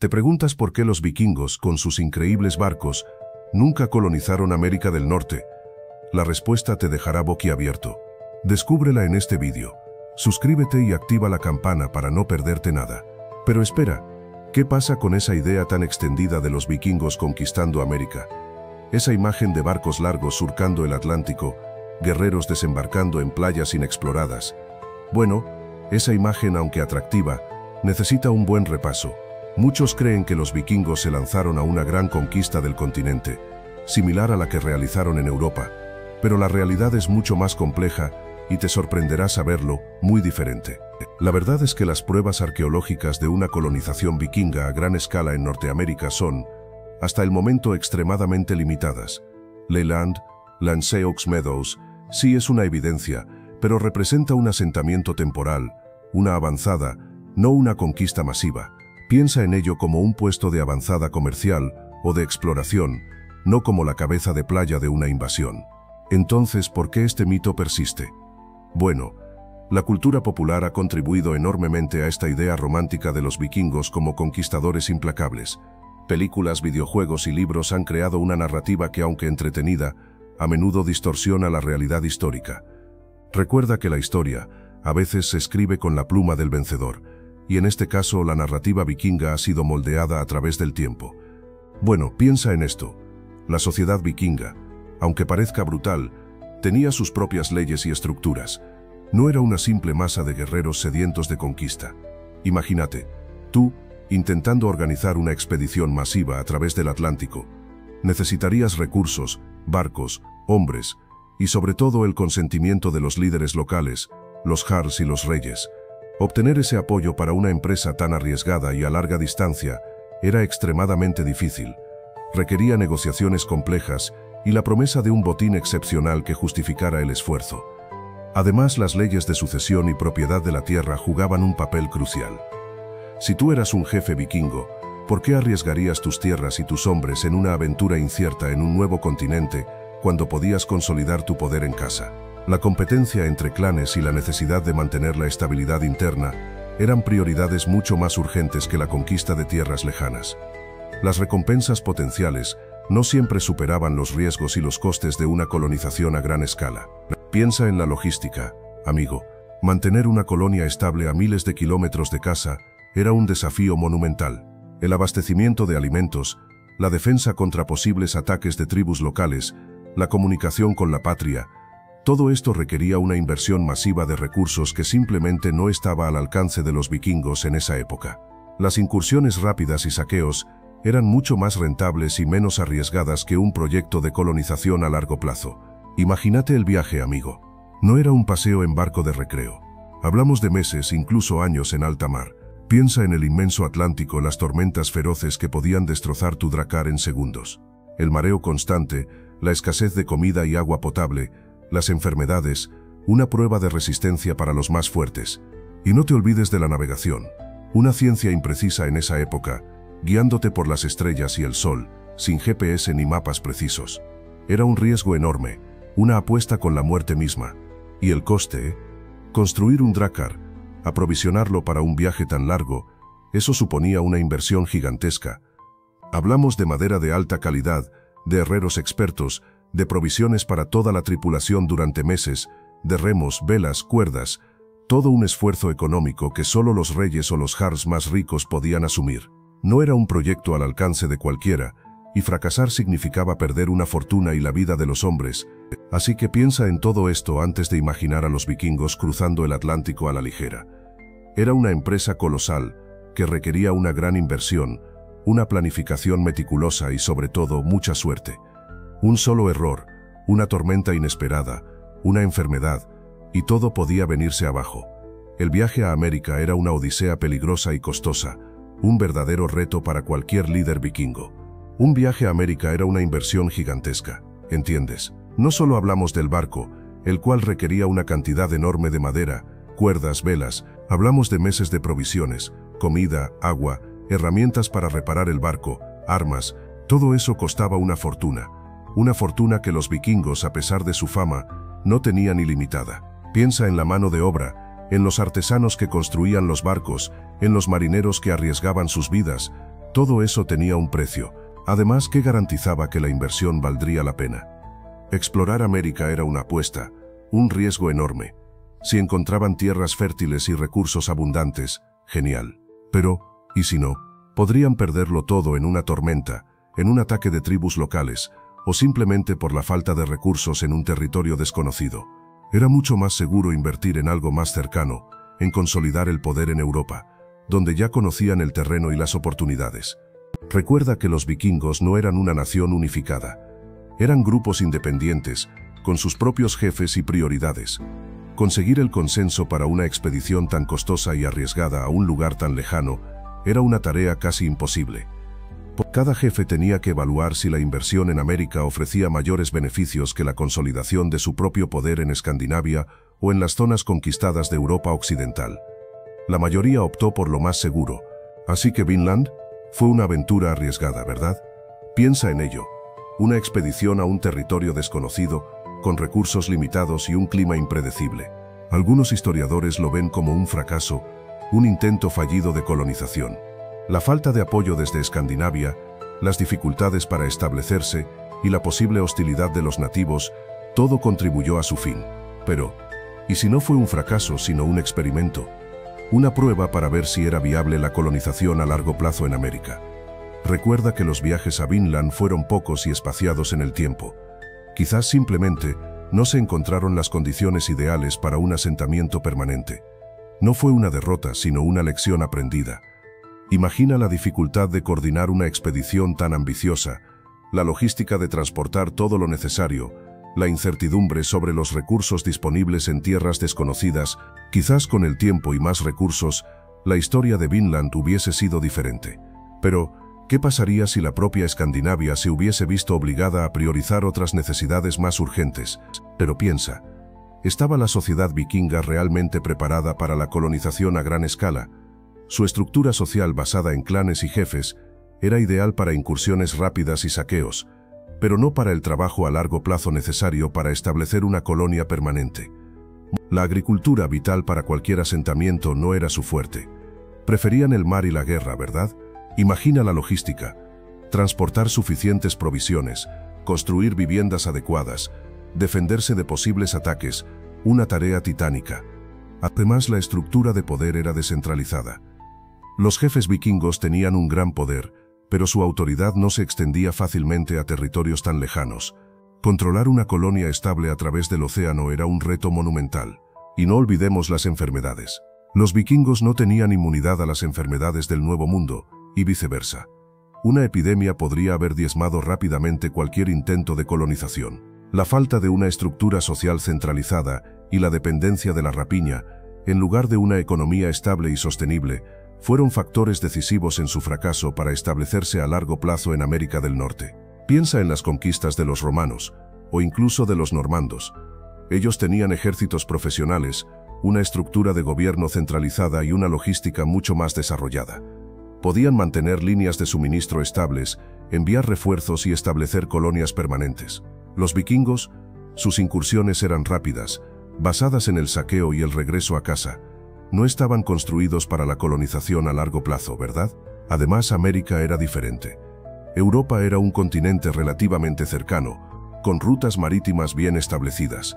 ¿Te preguntas por qué los vikingos, con sus increíbles barcos, nunca colonizaron América del Norte? La respuesta te dejará boquiabierto. Descúbrela en este vídeo. Suscríbete y activa la campana para no perderte nada. Pero espera, ¿qué pasa con esa idea tan extendida de los vikingos conquistando América? Esa imagen de barcos largos surcando el Atlántico, guerreros desembarcando en playas inexploradas. Bueno, esa imagen, aunque atractiva, necesita un buen repaso. Muchos creen que los vikingos se lanzaron a una gran conquista del continente, similar a la que realizaron en Europa, pero la realidad es mucho más compleja y te sorprenderá saberlo, muy diferente. La verdad es que las pruebas arqueológicas de una colonización vikinga a gran escala en Norteamérica son, hasta el momento, extremadamente limitadas. Leyland, Lanceaux Meadows, sí es una evidencia, pero representa un asentamiento temporal, una avanzada, no una conquista masiva. Piensa en ello como un puesto de avanzada comercial o de exploración, no como la cabeza de playa de una invasión. Entonces, ¿por qué este mito persiste? Bueno, la cultura popular ha contribuido enormemente a esta idea romántica de los vikingos como conquistadores implacables. Películas, videojuegos y libros han creado una narrativa que, aunque entretenida, a menudo distorsiona la realidad histórica. Recuerda que la historia, a veces, se escribe con la pluma del vencedor, y en este caso la narrativa vikinga ha sido moldeada a través del tiempo. Bueno, piensa en esto. La sociedad vikinga, aunque parezca brutal, tenía sus propias leyes y estructuras. No era una simple masa de guerreros sedientos de conquista. Imagínate, tú, intentando organizar una expedición masiva a través del Atlántico. Necesitarías recursos, barcos, hombres, y sobre todo el consentimiento de los líderes locales, los jarls y los reyes. Obtener ese apoyo para una empresa tan arriesgada y a larga distancia era extremadamente difícil. Requería negociaciones complejas y la promesa de un botín excepcional que justificara el esfuerzo. Además, las leyes de sucesión y propiedad de la tierra jugaban un papel crucial. Si tú eras un jefe vikingo, ¿por qué arriesgarías tus tierras y tus hombres en una aventura incierta en un nuevo continente cuando podías consolidar tu poder en casa? La competencia entre clanes y la necesidad de mantener la estabilidad interna eran prioridades mucho más urgentes que la conquista de tierras lejanas. Las recompensas potenciales no siempre superaban los riesgos y los costes de una colonización a gran escala. Piensa en la logística, amigo. Mantener una colonia estable a miles de kilómetros de casa era un desafío monumental. El abastecimiento de alimentos, la defensa contra posibles ataques de tribus locales, la comunicación con la patria, todo esto requería una inversión masiva de recursos que simplemente no estaba al alcance de los vikingos en esa época. Las incursiones rápidas y saqueos eran mucho más rentables y menos arriesgadas que un proyecto de colonización a largo plazo. Imagínate el viaje, amigo. No era un paseo en barco de recreo. Hablamos de meses, incluso años en alta mar. Piensa en el inmenso Atlántico, las tormentas feroces que podían destrozar tu dracar en segundos. El mareo constante, la escasez de comida y agua potable, las enfermedades, una prueba de resistencia para los más fuertes. Y no te olvides de la navegación, una ciencia imprecisa en esa época, guiándote por las estrellas y el sol, sin GPS ni mapas precisos. Era un riesgo enorme, una apuesta con la muerte misma. ¿Y el coste? Construir un drakkar, aprovisionarlo para un viaje tan largo, eso suponía una inversión gigantesca. Hablamos de madera de alta calidad, de herreros expertos, de provisiones para toda la tripulación durante meses, de remos, velas, cuerdas, todo un esfuerzo económico que solo los reyes o los jarls más ricos podían asumir. No era un proyecto al alcance de cualquiera, y fracasar significaba perder una fortuna y la vida de los hombres, así que piensa en todo esto antes de imaginar a los vikingos cruzando el Atlántico a la ligera. Era una empresa colosal, que requería una gran inversión, una planificación meticulosa y sobre todo mucha suerte. Un solo error, una tormenta inesperada, una enfermedad, y todo podía venirse abajo. El viaje a América era una odisea peligrosa y costosa, un verdadero reto para cualquier líder vikingo. Un viaje a América era una inversión gigantesca, ¿entiendes? No solo hablamos del barco, el cual requería una cantidad enorme de madera, cuerdas, velas, hablamos de meses de provisiones, comida, agua, herramientas para reparar el barco, armas, todo eso costaba una fortuna que los vikingos, a pesar de su fama, no tenían ilimitada. Piensa en la mano de obra, en los artesanos que construían los barcos, en los marineros que arriesgaban sus vidas. Todo eso tenía un precio, además que garantizaba que la inversión valdría la pena. Explorar América era una apuesta, un riesgo enorme. Si encontraban tierras fértiles y recursos abundantes, genial. Pero, ¿y si no? Podrían perderlo todo en una tormenta, en un ataque de tribus locales, o simplemente por la falta de recursos en un territorio desconocido. Era mucho más seguro invertir en algo más cercano, en consolidar el poder en Europa, donde ya conocían el terreno y las oportunidades. Recuerda que los vikingos no eran una nación unificada. Eran grupos independientes, con sus propios jefes y prioridades. Conseguir el consenso para una expedición tan costosa y arriesgada a un lugar tan lejano era una tarea casi imposible. Cada jefe tenía que evaluar si la inversión en América ofrecía mayores beneficios que la consolidación de su propio poder en Escandinavia o en las zonas conquistadas de Europa Occidental. La mayoría optó por lo más seguro, así que Vinland fue una aventura arriesgada, ¿verdad? Piensa en ello. Una expedición a un territorio desconocido, con recursos limitados y un clima impredecible. Algunos historiadores lo ven como un fracaso, un intento fallido de colonización. La falta de apoyo desde Escandinavia, las dificultades para establecerse y la posible hostilidad de los nativos, todo contribuyó a su fin. Pero, ¿y si no fue un fracaso sino un experimento? Una prueba para ver si era viable la colonización a largo plazo en América. Recuerda que los viajes a Vinland fueron pocos y espaciados en el tiempo. Quizás simplemente no se encontraron las condiciones ideales para un asentamiento permanente. No fue una derrota, sino una lección aprendida. Imagina la dificultad de coordinar una expedición tan ambiciosa, la logística de transportar todo lo necesario, la incertidumbre sobre los recursos disponibles en tierras desconocidas. Quizás con el tiempo y más recursos, la historia de Vinland hubiese sido diferente. Pero, ¿qué pasaría si la propia Escandinavia se hubiese visto obligada a priorizar otras necesidades más urgentes? Pero piensa, ¿estaba la sociedad vikinga realmente preparada para la colonización a gran escala? Su estructura social basada en clanes y jefes era ideal para incursiones rápidas y saqueos, pero no para el trabajo a largo plazo necesario para establecer una colonia permanente. La agricultura, vital para cualquier asentamiento, no era su fuerte. Preferían el mar y la guerra, ¿verdad? Imagina la logística: transportar suficientes provisiones, construir viviendas adecuadas, defenderse de posibles ataques, una tarea titánica. Además, la estructura de poder era descentralizada. Los jefes vikingos tenían un gran poder, pero su autoridad no se extendía fácilmente a territorios tan lejanos. Controlar una colonia estable a través del océano era un reto monumental. Y no olvidemos las enfermedades. Los vikingos no tenían inmunidad a las enfermedades del Nuevo Mundo, y viceversa. Una epidemia podría haber diezmado rápidamente cualquier intento de colonización. La falta de una estructura social centralizada y la dependencia de la rapiña, en lugar de una economía estable y sostenible, fueron factores decisivos en su fracaso para establecerse a largo plazo en América del Norte. Piensa en las conquistas de los romanos, o incluso de los normandos. Ellos tenían ejércitos profesionales, una estructura de gobierno centralizada y una logística mucho más desarrollada. Podían mantener líneas de suministro estables, enviar refuerzos y establecer colonias permanentes. Los vikingos, sus incursiones eran rápidas, basadas en el saqueo y el regreso a casa. No estaban construidos para la colonización a largo plazo, ¿verdad? Además, América era diferente. Europa era un continente relativamente cercano, con rutas marítimas bien establecidas.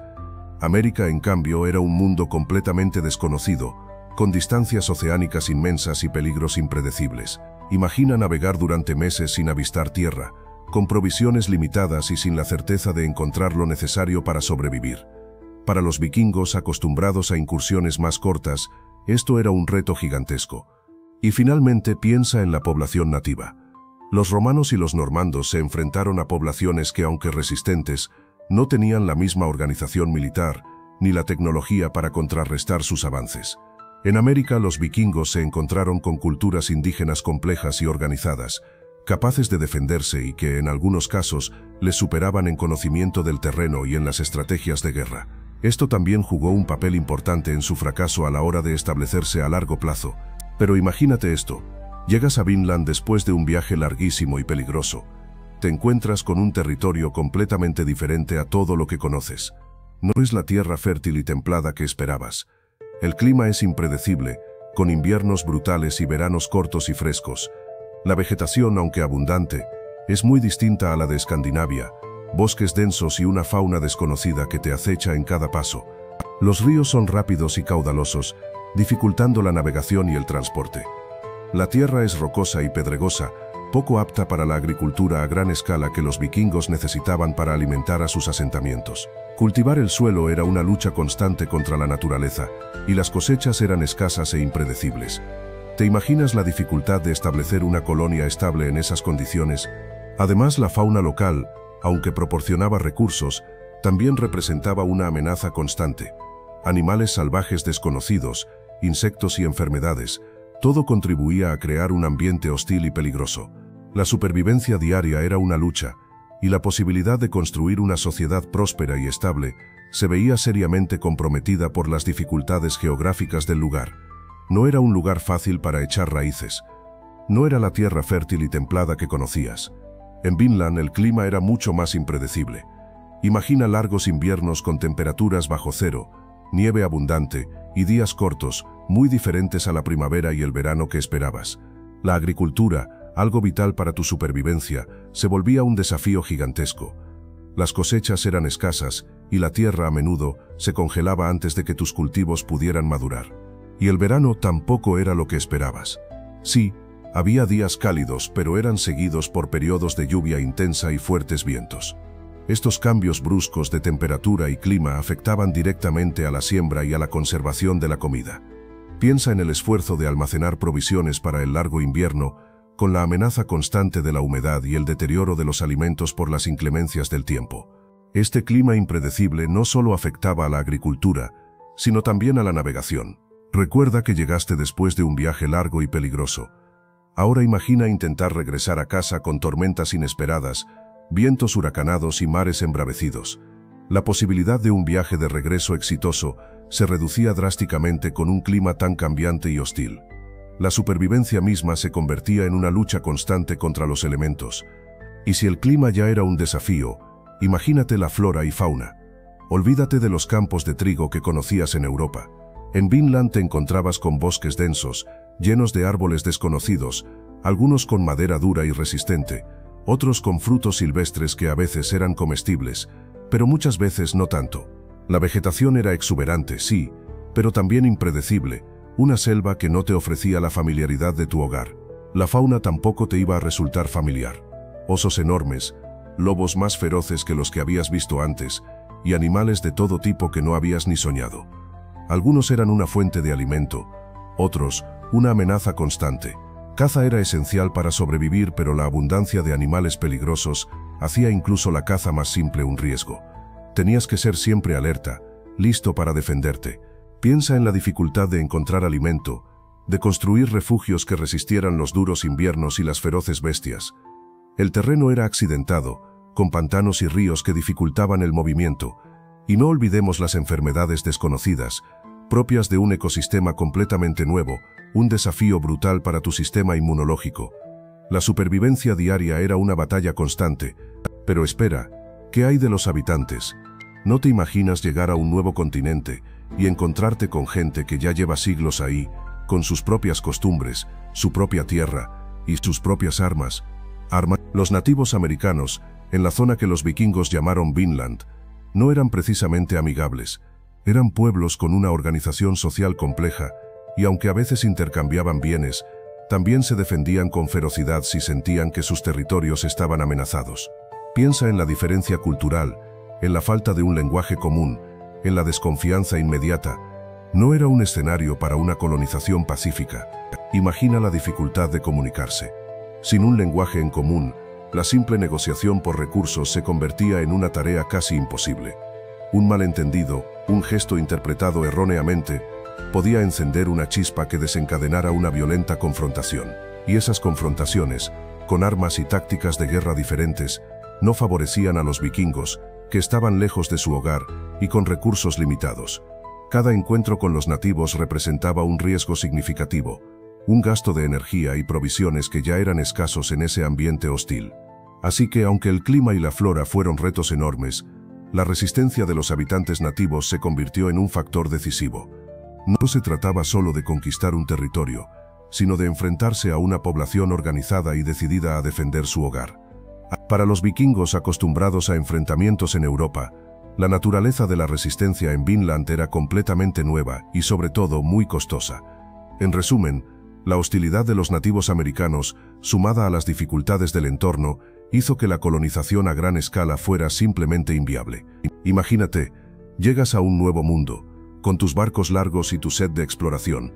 América, en cambio, era un mundo completamente desconocido, con distancias oceánicas inmensas y peligros impredecibles. Imagina navegar durante meses sin avistar tierra, con provisiones limitadas y sin la certeza de encontrar lo necesario para sobrevivir. Para los vikingos, acostumbrados a incursiones más cortas, esto era un reto gigantesco. Y finalmente, piensa en la población nativa. Los romanos y los normandos se enfrentaron a poblaciones que, aunque resistentes, no tenían la misma organización militar ni la tecnología para contrarrestar sus avances. En América, los vikingos se encontraron con culturas indígenas complejas y organizadas, capaces de defenderse y que, en algunos casos, les superaban en conocimiento del terreno y en las estrategias de guerra. Esto también jugó un papel importante en su fracaso a la hora de establecerse a largo plazo. Pero imagínate esto: llegas a Vinland después de un viaje larguísimo y peligroso. Te encuentras con un territorio completamente diferente a todo lo que conoces. No es la tierra fértil y templada que esperabas. El clima es impredecible, con inviernos brutales y veranos cortos y frescos. La vegetación, aunque abundante, es muy distinta a la de Escandinavia, bosques densos y una fauna desconocida que te acecha en cada paso. Los ríos son rápidos y caudalosos, dificultando la navegación y el transporte. La tierra es rocosa y pedregosa, poco apta para la agricultura a gran escala que los vikingos necesitaban para alimentar a sus asentamientos. Cultivar el suelo era una lucha constante contra la naturaleza, y las cosechas eran escasas e impredecibles. ¿Te imaginas la dificultad de establecer una colonia estable en esas condiciones? Además, la fauna local, aunque proporcionaba recursos, también representaba una amenaza constante. Animales salvajes desconocidos, insectos y enfermedades, todo contribuía a crear un ambiente hostil y peligroso. La supervivencia diaria era una lucha, y la posibilidad de construir una sociedad próspera y estable se veía seriamente comprometida por las dificultades geográficas del lugar. No era un lugar fácil para echar raíces. No era la tierra fértil y templada que conocías. En Vinland el clima era mucho más impredecible. Imagina largos inviernos con temperaturas bajo cero, nieve abundante y días cortos, muy diferentes a la primavera y el verano que esperabas. La agricultura, algo vital para tu supervivencia, se volvía un desafío gigantesco. Las cosechas eran escasas y la tierra a menudo se congelaba antes de que tus cultivos pudieran madurar. Y el verano tampoco era lo que esperabas. Sí, había días cálidos, pero eran seguidos por periodos de lluvia intensa y fuertes vientos. Estos cambios bruscos de temperatura y clima afectaban directamente a la siembra y a la conservación de la comida. Piensa en el esfuerzo de almacenar provisiones para el largo invierno, con la amenaza constante de la humedad y el deterioro de los alimentos por las inclemencias del tiempo. Este clima impredecible no solo afectaba a la agricultura, sino también a la navegación. Recuerda que llegaste después de un viaje largo y peligroso. Ahora imagina intentar regresar a casa con tormentas inesperadas, vientos huracanados y mares embravecidos. La posibilidad de un viaje de regreso exitoso se reducía drásticamente con un clima tan cambiante y hostil. La supervivencia misma se convertía en una lucha constante contra los elementos. Y si el clima ya era un desafío, imagínate la flora y fauna. Olvídate de los campos de trigo que conocías en Europa. En Vinland te encontrabas con bosques densos, llenos de árboles desconocidos, algunos con madera dura y resistente, otros con frutos silvestres que a veces eran comestibles, pero muchas veces no tanto. La vegetación era exuberante, sí, pero también impredecible, una selva que no te ofrecía la familiaridad de tu hogar. La fauna tampoco te iba a resultar familiar. Osos enormes, lobos más feroces que los que habías visto antes, y animales de todo tipo que no habías ni soñado. Algunos eran una fuente de alimento, otros una amenaza constante. Caza era esencial para sobrevivir, pero la abundancia de animales peligrosos hacía incluso la caza más simple un riesgo. Tenías que ser siempre alerta, listo para defenderte. Piensa en la dificultad de encontrar alimento, de construir refugios que resistieran los duros inviernos y las feroces bestias. El terreno era accidentado, con pantanos y ríos que dificultaban el movimiento, y no olvidemos las enfermedades desconocidas, propias de un ecosistema completamente nuevo, un desafío brutal para tu sistema inmunológico. La supervivencia diaria era una batalla constante. Pero espera, ¿qué hay de los habitantes? ¿No te imaginas llegar a un nuevo continente y encontrarte con gente que ya lleva siglos ahí, con sus propias costumbres, su propia tierra y sus propias armas? Los nativos americanos, en la zona que los vikingos llamaron Vinland, no eran precisamente amigables. Eran pueblos con una organización social compleja, y aunque a veces intercambiaban bienes, también se defendían con ferocidad si sentían que sus territorios estaban amenazados. Piensa en la diferencia cultural, en la falta de un lenguaje común, en la desconfianza inmediata. No era un escenario para una colonización pacífica. Imagina la dificultad de comunicarse. Sin un lenguaje en común, la simple negociación por recursos se convertía en una tarea casi imposible. Un malentendido, un gesto interpretado erróneamente, podía encender una chispa que desencadenara una violenta confrontación. Y esas confrontaciones, con armas y tácticas de guerra diferentes, no favorecían a los vikingos, que estaban lejos de su hogar y con recursos limitados. Cada encuentro con los nativos representaba un riesgo significativo, un gasto de energía y provisiones que ya eran escasos en ese ambiente hostil. Así que, aunque el clima y la flora fueron retos enormes, la resistencia de los habitantes nativos se convirtió en un factor decisivo. No se trataba solo de conquistar un territorio, sino de enfrentarse a una población organizada y decidida a defender su hogar. Para los vikingos acostumbrados a enfrentamientos en Europa, la naturaleza de la resistencia en Vinland era completamente nueva y sobre todo muy costosa. En resumen, la hostilidad de los nativos americanos, sumada a las dificultades del entorno, hizo que la colonización a gran escala fuera simplemente inviable. Imagínate, llegas a un nuevo mundo, con tus barcos largos y tu sed de exploración,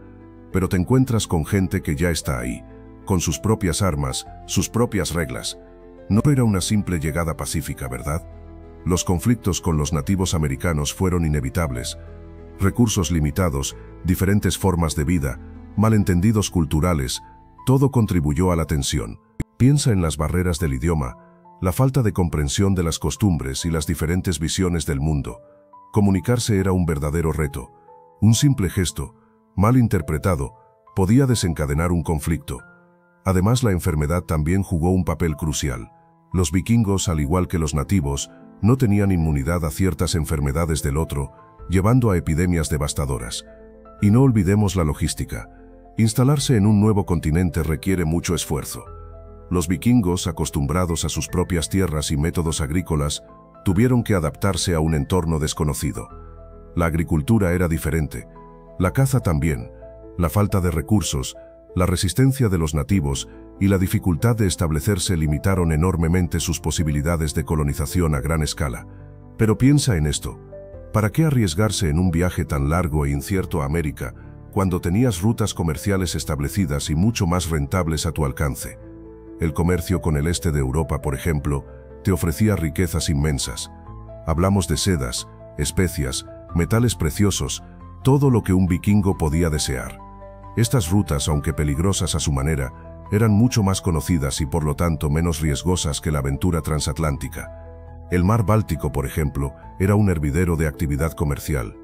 pero te encuentras con gente que ya está ahí, con sus propias armas, sus propias reglas. No era una simple llegada pacífica, ¿verdad? Los conflictos con los nativos americanos fueron inevitables. Recursos limitados, diferentes formas de vida, malentendidos culturales, todo contribuyó a la tensión. Piensa en las barreras del idioma, la falta de comprensión de las costumbres y las diferentes visiones del mundo. Comunicarse era un verdadero reto. Un simple gesto, mal interpretado, podía desencadenar un conflicto. Además, la enfermedad también jugó un papel crucial. Los vikingos, al igual que los nativos, no tenían inmunidad a ciertas enfermedades del otro, llevando a epidemias devastadoras. Y no olvidemos la logística. Instalarse en un nuevo continente requiere mucho esfuerzo. Los vikingos, acostumbrados a sus propias tierras y métodos agrícolas, tuvieron que adaptarse a un entorno desconocido. La agricultura era diferente, la caza también, la falta de recursos, la resistencia de los nativos y la dificultad de establecerse limitaron enormemente sus posibilidades de colonización a gran escala. Pero piensa en esto. ¿Para qué arriesgarse en un viaje tan largo e incierto a América, cuando tenías rutas comerciales establecidas y mucho más rentables a tu alcance? El comercio con el este de Europa, por ejemplo, te ofrecía riquezas inmensas. Hablamos de sedas, especias, metales preciosos, todo lo que un vikingo podía desear. Estas rutas, aunque peligrosas a su manera, eran mucho más conocidas y por lo tanto menos riesgosas que la aventura transatlántica. El mar Báltico, por ejemplo, era un hervidero de actividad comercial.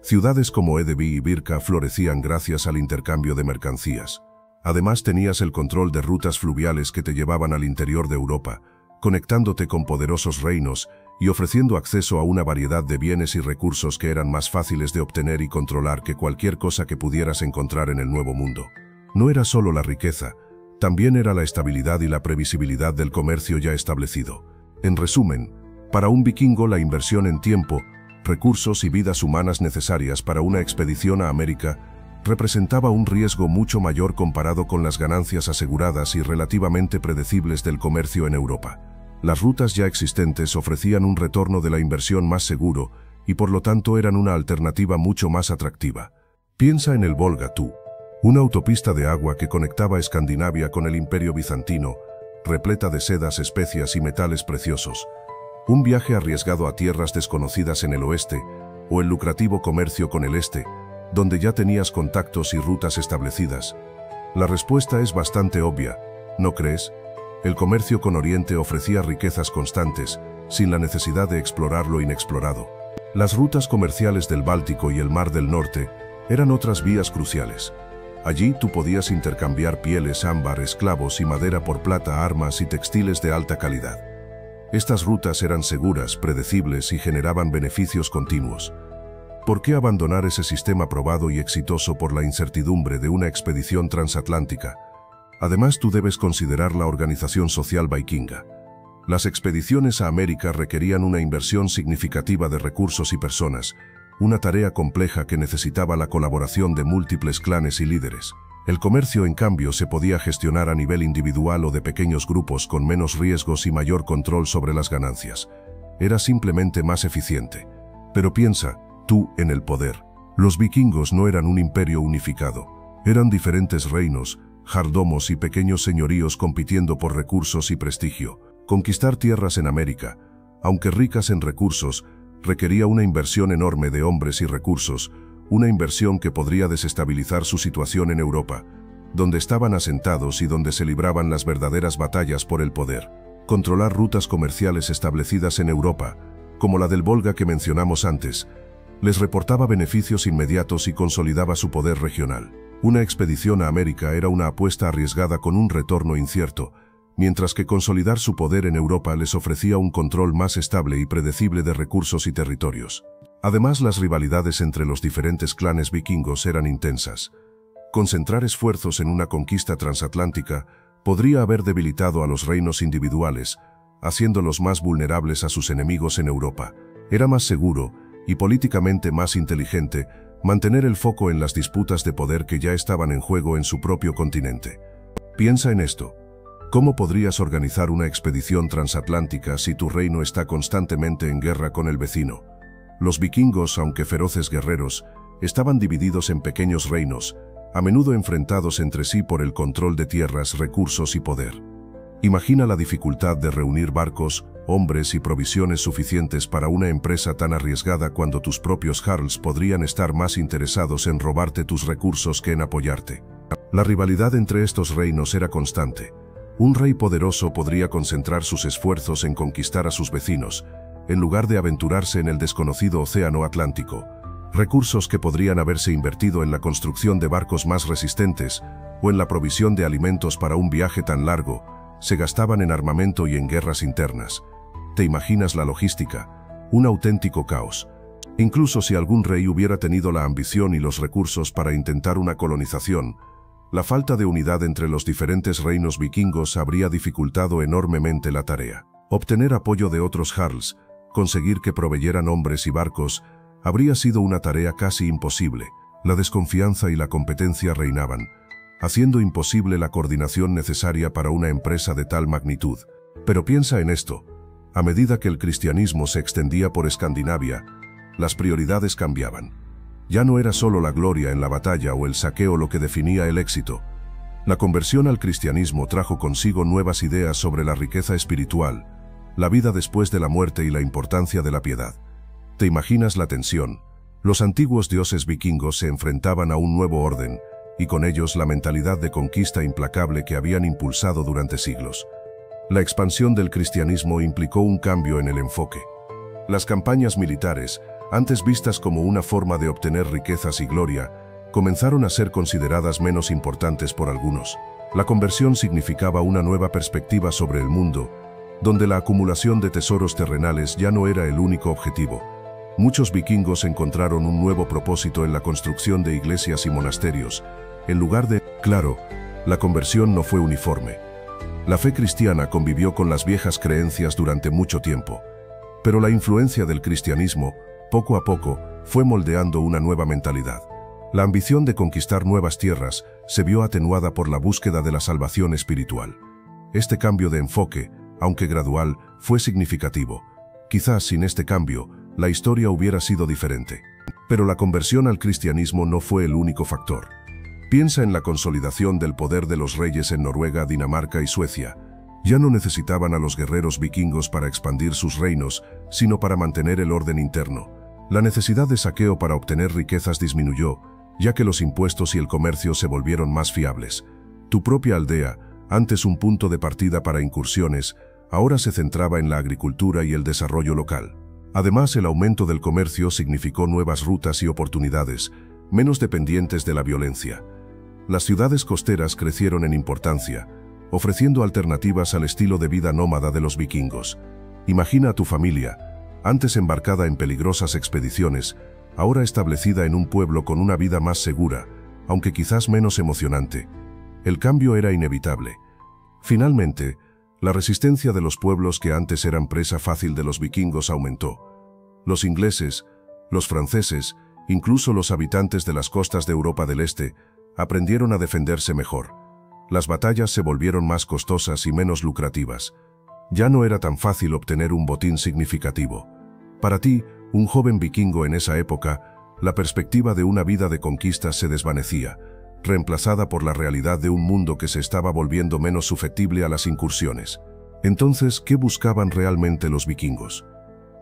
Ciudades como Edeby y Birka florecían gracias al intercambio de mercancías. Además, tenías el control de rutas fluviales que te llevaban al interior de Europa, conectándote con poderosos reinos y ofreciendo acceso a una variedad de bienes y recursos que eran más fáciles de obtener y controlar que cualquier cosa que pudieras encontrar en el Nuevo Mundo. No era solo la riqueza, también era la estabilidad y la previsibilidad del comercio ya establecido. En resumen, para un vikingo la inversión en tiempo, recursos y vidas humanas necesarias para una expedición a América representaba un riesgo mucho mayor comparado con las ganancias aseguradas y relativamente predecibles del comercio en Europa. Las rutas ya existentes ofrecían un retorno de la inversión más seguro y por lo tanto eran una alternativa mucho más atractiva. Piensa en el Volga tú, una autopista de agua que conectaba Escandinavia con el Imperio Bizantino, repleta de sedas, especias y metales preciosos. Un viaje arriesgado a tierras desconocidas en el oeste, o el lucrativo comercio con el este, donde ya tenías contactos y rutas establecidas. La respuesta es bastante obvia, ¿no crees? El comercio con Oriente ofrecía riquezas constantes, sin la necesidad de explorar lo inexplorado. Las rutas comerciales del Báltico y el Mar del Norte eran otras vías cruciales. Allí tú podías intercambiar pieles, ámbar, esclavos y madera por plata, armas y textiles de alta calidad. Estas rutas eran seguras, predecibles y generaban beneficios continuos. ¿Por qué abandonar ese sistema probado y exitoso por la incertidumbre de una expedición transatlántica? Además, tú debes considerar la organización social vikinga. Las expediciones a América requerían una inversión significativa de recursos y personas, una tarea compleja que necesitaba la colaboración de múltiples clanes y líderes. El comercio, en cambio, se podía gestionar a nivel individual o de pequeños grupos con menos riesgos y mayor control sobre las ganancias. Era simplemente más eficiente. Pero piensa, tú, en el poder. Los vikingos no eran un imperio unificado. Eran diferentes reinos, jardomos y pequeños señoríos compitiendo por recursos y prestigio. Conquistar tierras en América, aunque ricas en recursos, requería una inversión enorme de hombres y recursos, una inversión que podría desestabilizar su situación en Europa, donde estaban asentados y donde se libraban las verdaderas batallas por el poder. Controlar rutas comerciales establecidas en Europa, como la del Volga que mencionamos antes, les reportaba beneficios inmediatos y consolidaba su poder regional. Una expedición a América era una apuesta arriesgada con un retorno incierto, mientras que consolidar su poder en Europa les ofrecía un control más estable y predecible de recursos y territorios. Además, las rivalidades entre los diferentes clanes vikingos eran intensas. Concentrar esfuerzos en una conquista transatlántica podría haber debilitado a los reinos individuales, haciéndolos más vulnerables a sus enemigos en Europa. Era más seguro, y políticamente más inteligente, mantener el foco en las disputas de poder que ya estaban en juego en su propio continente. Piensa en esto. ¿Cómo podrías organizar una expedición transatlántica si tu reino está constantemente en guerra con el vecino? Los vikingos, aunque feroces guerreros, estaban divididos en pequeños reinos, a menudo enfrentados entre sí por el control de tierras, recursos y poder. Imagina la dificultad de reunir barcos, hombres y provisiones suficientes para una empresa tan arriesgada cuando tus propios jarls podrían estar más interesados en robarte tus recursos que en apoyarte. La rivalidad entre estos reinos era constante. Un rey poderoso podría concentrar sus esfuerzos en conquistar a sus vecinos, en lugar de aventurarse en el desconocido océano Atlántico. Recursos que podrían haberse invertido en la construcción de barcos más resistentes o en la provisión de alimentos para un viaje tan largo, se gastaban en armamento y en guerras internas. ¿Te imaginas la logística? Un auténtico caos. Incluso si algún rey hubiera tenido la ambición y los recursos para intentar una colonización, la falta de unidad entre los diferentes reinos vikingos habría dificultado enormemente la tarea. Obtener apoyo de otros jarls, conseguir que proveyeran hombres y barcos, habría sido una tarea casi imposible. La desconfianza y la competencia reinaban, haciendo imposible la coordinación necesaria para una empresa de tal magnitud. Pero piensa en esto. A medida que el cristianismo se extendía por Escandinavia, las prioridades cambiaban. Ya no era solo la gloria en la batalla o el saqueo lo que definía el éxito. La conversión al cristianismo trajo consigo nuevas ideas sobre la riqueza espiritual, la vida después de la muerte y la importancia de la piedad. ¿Te imaginas la tensión? Los antiguos dioses vikingos se enfrentaban a un nuevo orden, y con ellos la mentalidad de conquista implacable que habían impulsado durante siglos. La expansión del cristianismo implicó un cambio en el enfoque. Las campañas militares, antes vistas como una forma de obtener riquezas y gloria, comenzaron a ser consideradas menos importantes por algunos. La conversión significaba una nueva perspectiva sobre el mundo, donde la acumulación de tesoros terrenales ya no era el único objetivo. Muchos vikingos encontraron un nuevo propósito en la construcción de iglesias y monasterios, en lugar de... Claro, la conversión no fue uniforme. La fe cristiana convivió con las viejas creencias durante mucho tiempo, pero la influencia del cristianismo, poco a poco, fue moldeando una nueva mentalidad. La ambición de conquistar nuevas tierras se vio atenuada por la búsqueda de la salvación espiritual. Este cambio de enfoque, aunque gradual, fue significativo. Quizás sin este cambio, la historia hubiera sido diferente. Pero la conversión al cristianismo no fue el único factor. Piensa en la consolidación del poder de los reyes en Noruega, Dinamarca y Suecia. Ya no necesitaban a los guerreros vikingos para expandir sus reinos, sino para mantener el orden interno. La necesidad de saqueo para obtener riquezas disminuyó, ya que los impuestos y el comercio se volvieron más fiables. Tu propia aldea, antes un punto de partida para incursiones, ahora se centraba en la agricultura y el desarrollo local. Además, el aumento del comercio significó nuevas rutas y oportunidades, menos dependientes de la violencia. Las ciudades costeras crecieron en importancia, ofreciendo alternativas al estilo de vida nómada de los vikingos. Imagina a tu familia, antes embarcada en peligrosas expediciones, ahora establecida en un pueblo con una vida más segura, aunque quizás menos emocionante. El cambio era inevitable. Finalmente, la resistencia de los pueblos que antes eran presa fácil de los vikingos aumentó. Los ingleses, los franceses, incluso los habitantes de las costas de Europa del Este, aprendieron a defenderse mejor. Las batallas se volvieron más costosas y menos lucrativas. Ya no era tan fácil obtener un botín significativo. Para ti, un joven vikingo en esa época, la perspectiva de una vida de conquistas se desvanecía, reemplazada por la realidad de un mundo que se estaba volviendo menos susceptible a las incursiones. Entonces, ¿qué buscaban realmente los vikingos?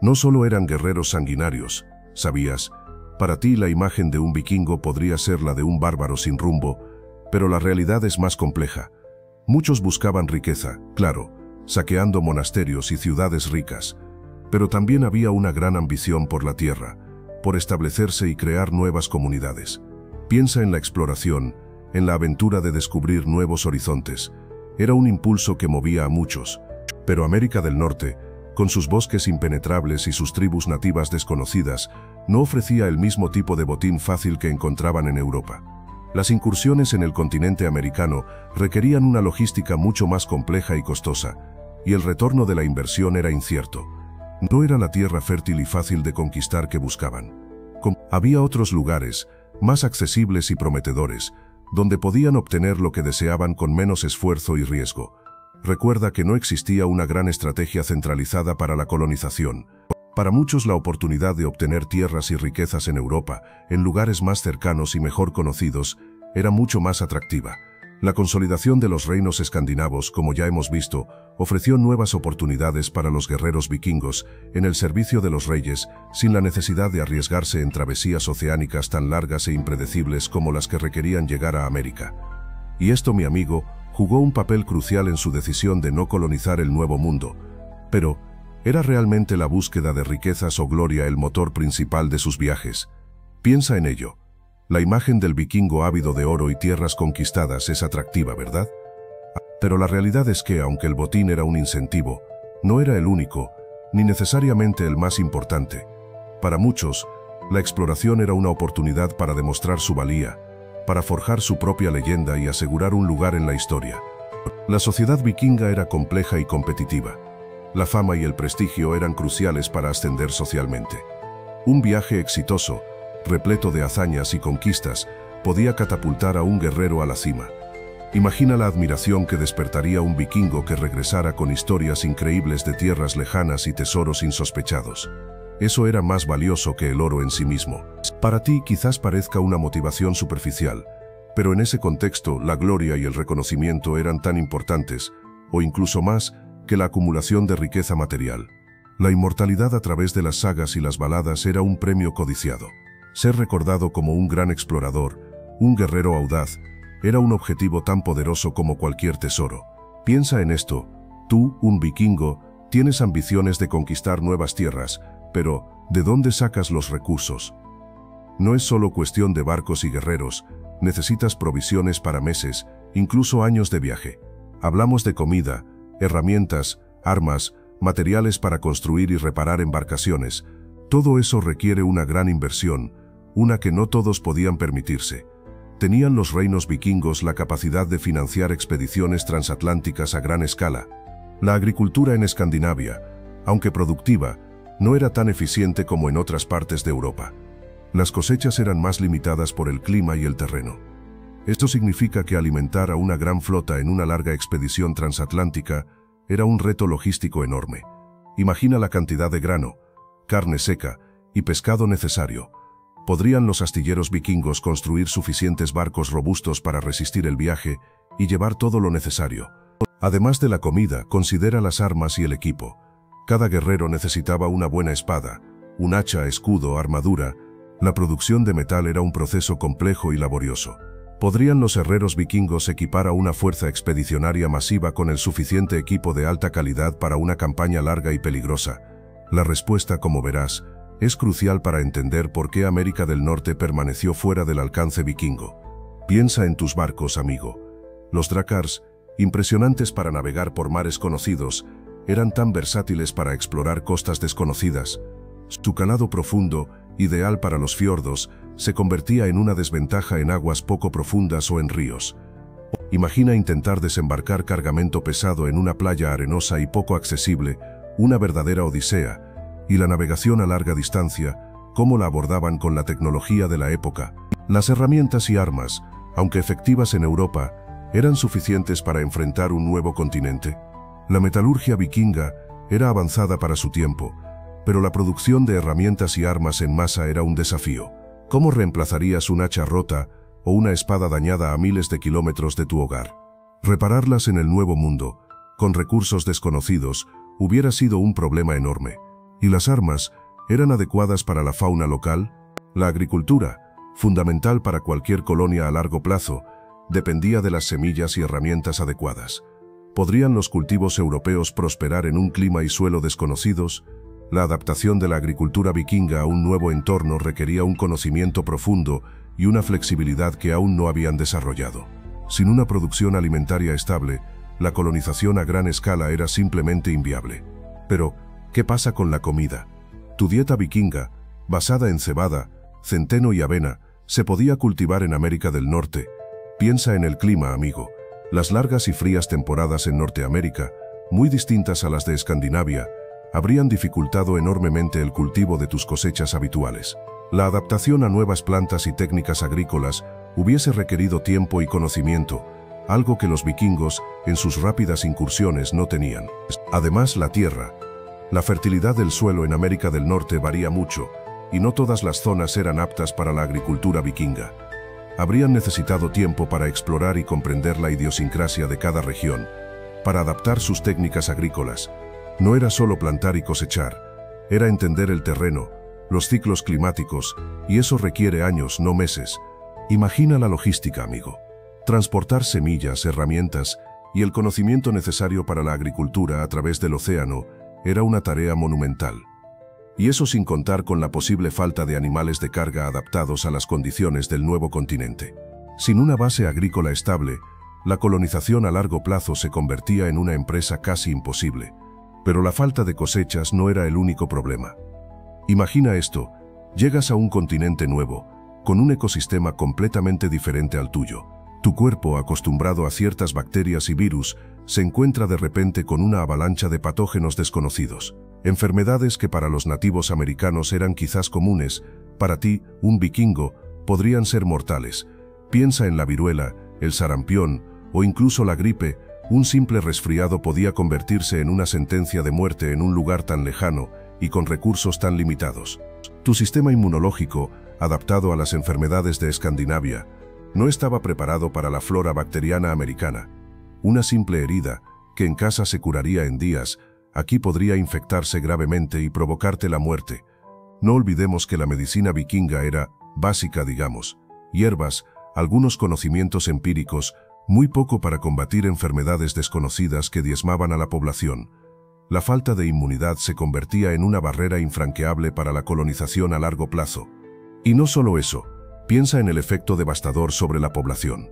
No solo eran guerreros sanguinarios, ¿sabías? Para ti la imagen de un vikingo podría ser la de un bárbaro sin rumbo, pero la realidad es más compleja. Muchos buscaban riqueza, claro, saqueando monasterios y ciudades ricas, pero también había una gran ambición por la tierra, por establecerse y crear nuevas comunidades. Piensa en la exploración, en la aventura de descubrir nuevos horizontes. Era un impulso que movía a muchos. Pero América del Norte, con sus bosques impenetrables y sus tribus nativas desconocidas, no ofrecía el mismo tipo de botín fácil que encontraban en Europa. Las incursiones en el continente americano requerían una logística mucho más compleja y costosa, y el retorno de la inversión era incierto. No era la tierra fértil y fácil de conquistar que buscaban. Había otros lugares, más accesibles y prometedores, donde podían obtener lo que deseaban con menos esfuerzo y riesgo. Recuerda que no existía una gran estrategia centralizada para la colonización. Para muchos la oportunidad de obtener tierras y riquezas en Europa, en lugares más cercanos y mejor conocidos, era mucho más atractiva. La consolidación de los reinos escandinavos, como ya hemos visto, ofreció nuevas oportunidades para los guerreros vikingos en el servicio de los reyes, sin la necesidad de arriesgarse en travesías oceánicas tan largas e impredecibles como las que requerían llegar a América. Y esto, mi amigo, jugó un papel crucial en su decisión de no colonizar el Nuevo Mundo. Pero, ¿era realmente la búsqueda de riquezas o gloria el motor principal de sus viajes? Piensa en ello. La imagen del vikingo ávido de oro y tierras conquistadas es atractiva, ¿verdad? Pero la realidad es que, aunque el botín era un incentivo, no era el único, ni necesariamente el más importante. Para muchos, la exploración era una oportunidad para demostrar su valía, para forjar su propia leyenda y asegurar un lugar en la historia. La sociedad vikinga era compleja y competitiva. La fama y el prestigio eran cruciales para ascender socialmente. Un viaje exitoso, repleto de hazañas y conquistas, podía catapultar a un guerrero a la cima. Imagina la admiración que despertaría un vikingo que regresara con historias increíbles de tierras lejanas y tesoros insospechados. Eso era más valioso que el oro en sí mismo. Para ti quizás parezca una motivación superficial, pero en ese contexto la gloria y el reconocimiento eran tan importantes, o incluso más, que la acumulación de riqueza material. La inmortalidad a través de las sagas y las baladas era un premio codiciado. Ser recordado como un gran explorador, un guerrero audaz, era un objetivo tan poderoso como cualquier tesoro. Piensa en esto. Tú, un vikingo, tienes ambiciones de conquistar nuevas tierras, pero ¿de dónde sacas los recursos? No es solo cuestión de barcos y guerreros, necesitas provisiones para meses, incluso años de viaje. Hablamos de comida, herramientas, armas, materiales para construir y reparar embarcaciones. Todo eso requiere una gran inversión, una que no todos podían permitirse. ¿Tenían los reinos vikingos la capacidad de financiar expediciones transatlánticas a gran escala? La agricultura en Escandinavia, aunque productiva, no era tan eficiente como en otras partes de Europa. Las cosechas eran más limitadas por el clima y el terreno. Esto significa que alimentar a una gran flota en una larga expedición transatlántica era un reto logístico enorme. Imagina la cantidad de grano, carne seca y pescado necesario. ¿Podrían los astilleros vikingos construir suficientes barcos robustos para resistir el viaje y llevar todo lo necesario? Además de la comida, considera las armas y el equipo. Cada guerrero necesitaba una buena espada, un hacha, escudo, armadura. La producción de metal era un proceso complejo y laborioso. ¿Podrían los herreros vikingos equipar a una fuerza expedicionaria masiva con el suficiente equipo de alta calidad para una campaña larga y peligrosa? La respuesta, como verás, es crucial para entender por qué América del Norte permaneció fuera del alcance vikingo. Piensa en tus barcos, amigo. Los drakars, impresionantes para navegar por mares conocidos, eran tan versátiles para explorar costas desconocidas. Su calado profundo, ideal para los fiordos, se convertía en una desventaja en aguas poco profundas o en ríos. Imagina intentar desembarcar cargamento pesado en una playa arenosa y poco accesible, una verdadera odisea, y la navegación a larga distancia, cómo la abordaban con la tecnología de la época. Las herramientas y armas, aunque efectivas en Europa, ¿eran suficientes para enfrentar un nuevo continente? La metalurgia vikinga era avanzada para su tiempo, pero la producción de herramientas y armas en masa era un desafío. ¿Cómo reemplazarías un hacha rota o una espada dañada a miles de kilómetros de tu hogar? Repararlas en el Nuevo Mundo, con recursos desconocidos, hubiera sido un problema enorme. ¿Y las armas eran adecuadas para la fauna local? La agricultura, fundamental para cualquier colonia a largo plazo, dependía de las semillas y herramientas adecuadas. ¿Podrían los cultivos europeos prosperar en un clima y suelo desconocidos? La adaptación de la agricultura vikinga a un nuevo entorno requería un conocimiento profundo y una flexibilidad que aún no habían desarrollado. Sin una producción alimentaria estable, la colonización a gran escala era simplemente inviable. Pero, ¿qué pasa con la comida? Tu dieta vikinga, basada en cebada, centeno y avena, Se podía cultivar en América del Norte. Piensa en el clima, amigo. Las largas y frías temporadas en Norteamérica, muy distintas a las de Escandinavia, habrían dificultado enormemente el cultivo de tus cosechas habituales. La adaptación a nuevas plantas y técnicas agrícolas hubiese requerido tiempo y conocimiento, algo que los vikingos, en sus rápidas incursiones, no tenían. Además, la tierra. La fertilidad del suelo en América del Norte varía mucho, y no todas las zonas eran aptas para la agricultura vikinga. Habrían necesitado tiempo para explorar y comprender la idiosincrasia de cada región, para adaptar sus técnicas agrícolas. No era solo plantar y cosechar, era entender el terreno, los ciclos climáticos, y eso requiere años, no meses. Imagina la logística, amigo. Transportar semillas, herramientas y el conocimiento necesario para la agricultura a través del océano era una tarea monumental. Y eso sin contar con la posible falta de animales de carga adaptados a las condiciones del nuevo continente. Sin una base agrícola estable, la colonización a largo plazo se convertía en una empresa casi imposible. Pero la falta de cosechas no era el único problema. Imagina esto, llegas a un continente nuevo, con un ecosistema completamente diferente al tuyo. Tu cuerpo, acostumbrado a ciertas bacterias y virus, se encuentra de repente con una avalancha de patógenos desconocidos. Enfermedades que para los nativos americanos eran quizás comunes, para ti, un vikingo, podrían ser mortales. Piensa en la viruela, el sarampión o incluso la gripe. Un simple resfriado podía convertirse en una sentencia de muerte en un lugar tan lejano y con recursos tan limitados. Tu sistema inmunológico, adaptado a las enfermedades de Escandinavia, no estaba preparado para la flora bacteriana americana. Una simple herida, que en casa se curaría en días, aquí podría infectarse gravemente y provocarte la muerte. No olvidemos que la medicina vikinga era básica, digamos. Hierbas, algunos conocimientos empíricos, muy poco para combatir enfermedades desconocidas que diezmaban a la población. La falta de inmunidad se convertía en una barrera infranqueable para la colonización a largo plazo. Y no solo eso, piensa en el efecto devastador sobre la población.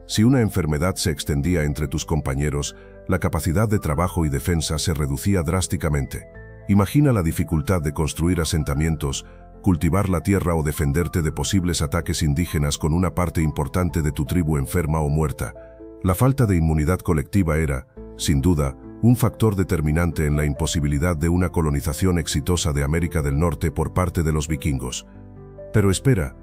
Si una enfermedad se extendía entre tus compañeros, la capacidad de trabajo y defensa se reducía drásticamente. Imagina la dificultad de construir asentamientos, cultivar la tierra o defenderte de posibles ataques indígenas con una parte importante de tu tribu enferma o muerta. La falta de inmunidad colectiva era, sin duda, un factor determinante en la imposibilidad de una colonización exitosa de América del Norte por parte de los vikingos. Pero espera,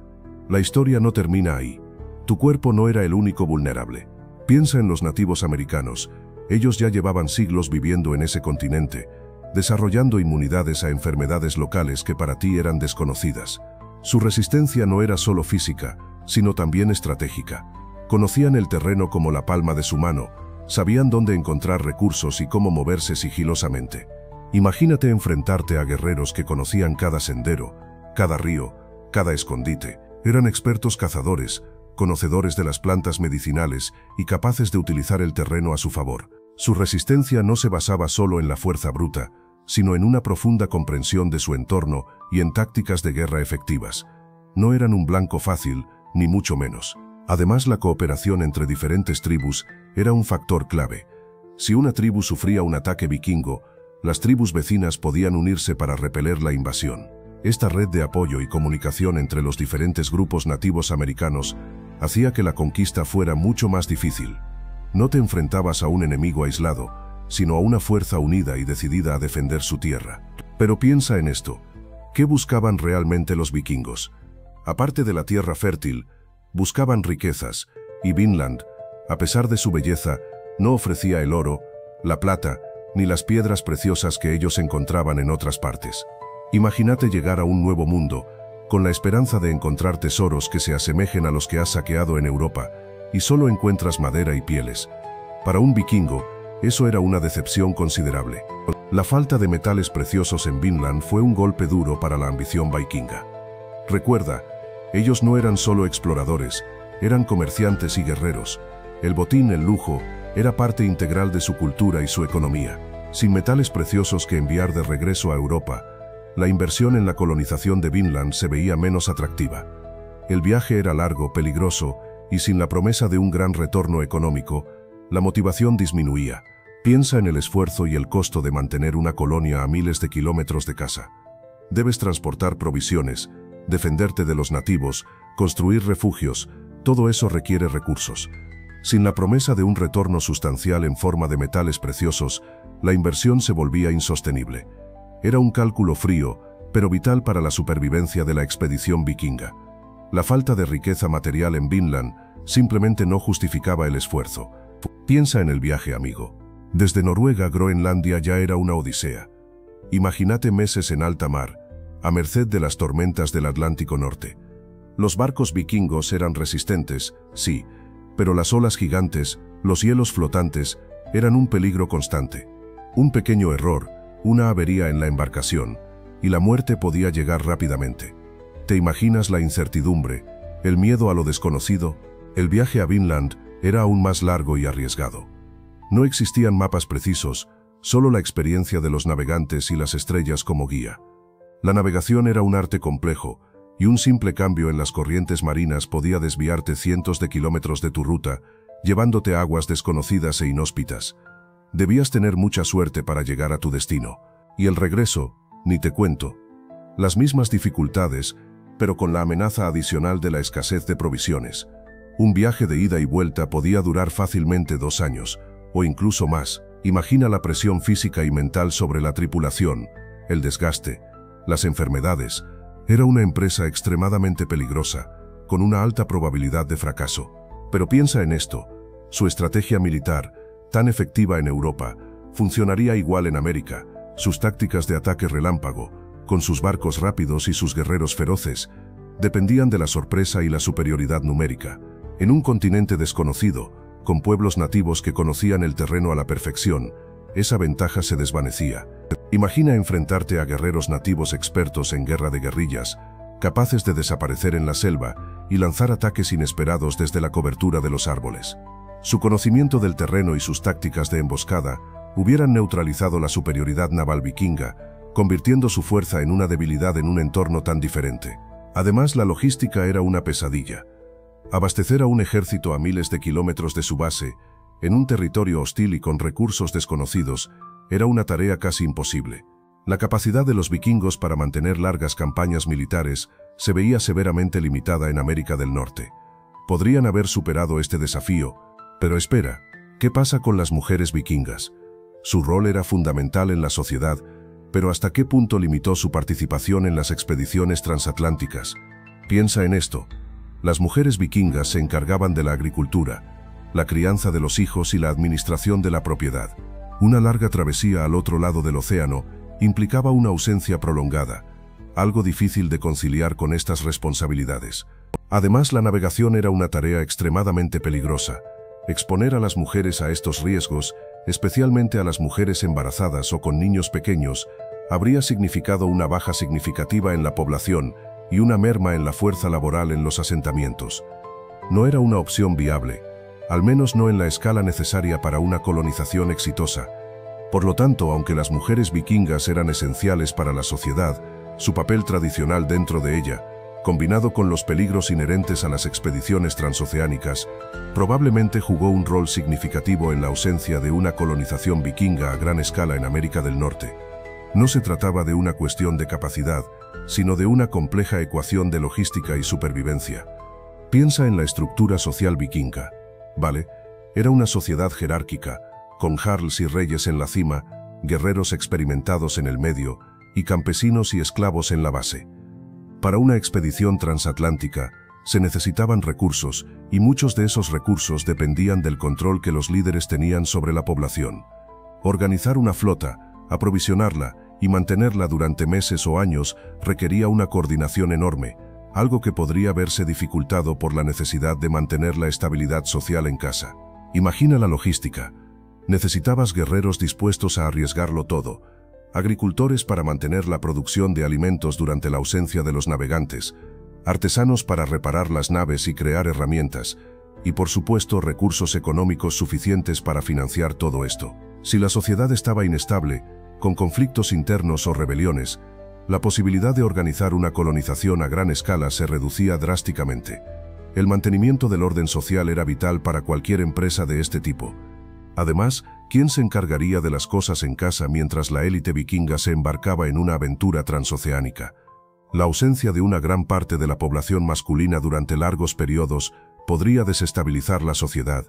la historia no termina ahí. Tu cuerpo no era el único vulnerable. Piensa en los nativos americanos. Ellos ya llevaban siglos viviendo en ese continente, desarrollando inmunidades a enfermedades locales que para ti eran desconocidas. Su resistencia no era solo física, sino también estratégica. Conocían el terreno como la palma de su mano, sabían dónde encontrar recursos y cómo moverse sigilosamente. Imagínate enfrentarte a guerreros que conocían cada sendero, cada río, cada escondite. Eran expertos cazadores, conocedores de las plantas medicinales y capaces de utilizar el terreno a su favor. Su resistencia no se basaba solo en la fuerza bruta, sino en una profunda comprensión de su entorno y en tácticas de guerra efectivas. No eran un blanco fácil, ni mucho menos. Además, la cooperación entre diferentes tribus era un factor clave. Si una tribu sufría un ataque vikingo, las tribus vecinas podían unirse para repeler la invasión. Esta red de apoyo y comunicación entre los diferentes grupos nativos americanos hacía que la conquista fuera mucho más difícil. No te enfrentabas a un enemigo aislado, sino a una fuerza unida y decidida a defender su tierra. Pero piensa en esto. ¿Qué buscaban realmente los vikingos? Aparte de la tierra fértil, buscaban riquezas, y Vinland, a pesar de su belleza, no ofrecía el oro, la plata, ni las piedras preciosas que ellos encontraban en otras partes. Imagínate llegar a un nuevo mundo, con la esperanza de encontrar tesoros que se asemejen a los que has saqueado en Europa, y solo encuentras madera y pieles. Para un vikingo, eso era una decepción considerable. La falta de metales preciosos en Vinland fue un golpe duro para la ambición vikinga. Recuerda, ellos no eran solo exploradores, eran comerciantes y guerreros. El botín, el lujo, era parte integral de su cultura y su economía. Sin metales preciosos que enviar de regreso a Europa, la inversión en la colonización de Vinland se veía menos atractiva. El viaje era largo, peligroso, y sin la promesa de un gran retorno económico, la motivación disminuía. Piensa en el esfuerzo y el costo de mantener una colonia a miles de kilómetros de casa. Debes transportar provisiones, defenderte de los nativos, construir refugios, todo eso requiere recursos. Sin la promesa de un retorno sustancial en forma de metales preciosos, la inversión se volvía insostenible. Era un cálculo frío, pero vital para la supervivencia de la expedición vikinga. La falta de riqueza material en Vinland simplemente no justificaba el esfuerzo. Piensa en el viaje, amigo. Desde Noruega a Groenlandia ya era una odisea. Imagínate meses en alta mar, a merced de las tormentas del Atlántico Norte. Los barcos vikingos eran resistentes, sí, pero las olas gigantes, los hielos flotantes, eran un peligro constante. Un pequeño error, una avería en la embarcación, y la muerte podía llegar rápidamente. ¿Te imaginas la incertidumbre, el miedo a lo desconocido? El viaje a Vinland era aún más largo y arriesgado. No existían mapas precisos, solo la experiencia de los navegantes y las estrellas como guía. La navegación era un arte complejo, y un simple cambio en las corrientes marinas podía desviarte cientos de kilómetros de tu ruta, llevándote a aguas desconocidas e inhóspitas. Debías tener mucha suerte para llegar a tu destino. Y el regreso, ni te cuento. Las mismas dificultades, pero con la amenaza adicional de la escasez de provisiones. Un viaje de ida y vuelta podía durar fácilmente 2 años, o incluso más. Imagina la presión física y mental sobre la tripulación, el desgaste, las enfermedades. Era una empresa extremadamente peligrosa, con una alta probabilidad de fracaso. Pero piensa en esto, su estrategia militar, tan efectiva en Europa, funcionaría igual en América. Sus tácticas de ataque relámpago, con sus barcos rápidos y sus guerreros feroces, dependían de la sorpresa y la superioridad numérica. En un continente desconocido, con pueblos nativos que conocían el terreno a la perfección, esa ventaja se desvanecía. Imagina enfrentarte a guerreros nativos expertos en guerra de guerrillas, capaces de desaparecer en la selva y lanzar ataques inesperados desde la cobertura de los árboles. Su conocimiento del terreno y sus tácticas de emboscada hubieran neutralizado la superioridad naval vikinga, convirtiendo su fuerza en una debilidad en un entorno tan diferente. Además, la logística era una pesadilla. Abastecer a un ejército a miles de kilómetros de su base, en un territorio hostil y con recursos desconocidos, era una tarea casi imposible. La capacidad de los vikingos para mantener largas campañas militares se veía severamente limitada en América del Norte. Podrían haber superado este desafío, pero espera, ¿qué pasa con las mujeres vikingas? Su rol era fundamental en la sociedad, pero ¿hasta qué punto limitó su participación en las expediciones transatlánticas? Piensa en esto. Las mujeres vikingas se encargaban de la agricultura, la crianza de los hijos y la administración de la propiedad. Una larga travesía al otro lado del océano implicaba una ausencia prolongada, algo difícil de conciliar con estas responsabilidades. Además, la navegación era una tarea extremadamente peligrosa. Exponer a las mujeres a estos riesgos, especialmente a las mujeres embarazadas o con niños pequeños, habría significado una baja significativa en la población y una merma en la fuerza laboral en los asentamientos. No era una opción viable, al menos no en la escala necesaria para una colonización exitosa. Por lo tanto, aunque las mujeres vikingas eran esenciales para la sociedad, su papel tradicional dentro de ella, combinado con los peligros inherentes a las expediciones transoceánicas, probablemente jugó un rol significativo en la ausencia de una colonización vikinga a gran escala en América del Norte. No se trataba de una cuestión de capacidad, sino de una compleja ecuación de logística y supervivencia. Piensa en la estructura social vikinga. ¿Vale? Era una sociedad jerárquica, con jarls y reyes en la cima, guerreros experimentados en el medio, y campesinos y esclavos en la base. Para una expedición transatlántica, se necesitaban recursos, y muchos de esos recursos dependían del control que los líderes tenían sobre la población. Organizar una flota, aprovisionarla y mantenerla durante meses o años requería una coordinación enorme, algo que podría verse dificultado por la necesidad de mantener la estabilidad social en casa. Imagina la logística. Necesitabas guerreros dispuestos a arriesgarlo todo, agricultores para mantener la producción de alimentos durante la ausencia de los navegantes, artesanos para reparar las naves y crear herramientas, y por supuesto recursos económicos suficientes para financiar todo esto. Si la sociedad estaba inestable, con conflictos internos o rebeliones, la posibilidad de organizar una colonización a gran escala se reducía drásticamente. El mantenimiento del orden social era vital para cualquier empresa de este tipo. Además, ¿quién se encargaría de las cosas en casa mientras la élite vikinga se embarcaba en una aventura transoceánica? La ausencia de una gran parte de la población masculina durante largos periodos podría desestabilizar la sociedad,